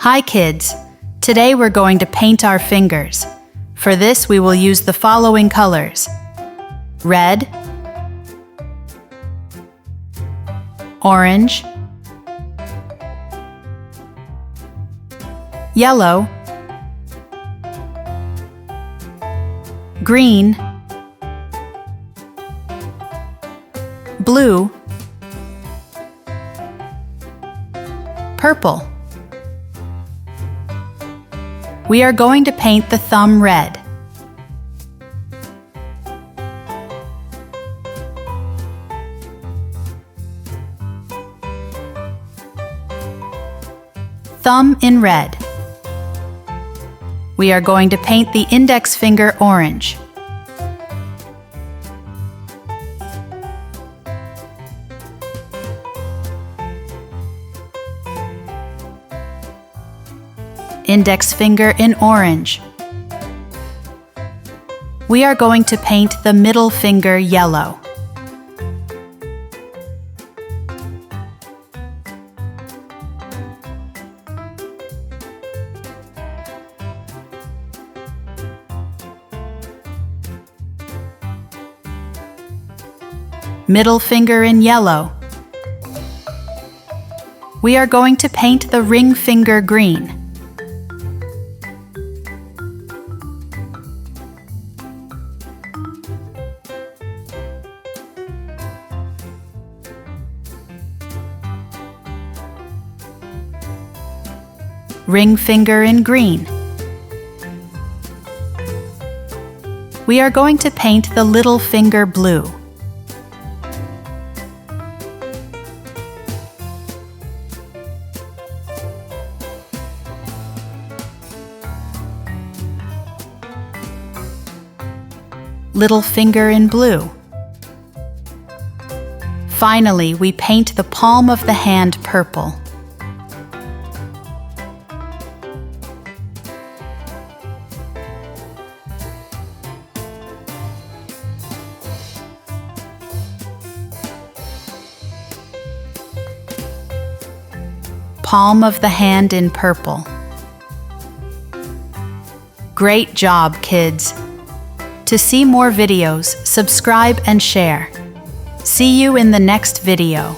Hi kids! Today we're going to paint our fingers. For this we will use the following colors: red, orange, yellow, green, blue, purple. We are going to paint the thumb red. Thumb in red. We are going to paint the index finger orange. Index finger in orange. We are going to paint the middle finger yellow. Middle finger in yellow. We are going to paint the ring finger green. Ring finger in green. We are going to paint the little finger blue. Little finger in blue. Finally, we paint the palm of the hand purple. Palm of the hand in purple. Great job, kids! To see more videos, subscribe and share. See you in the next video.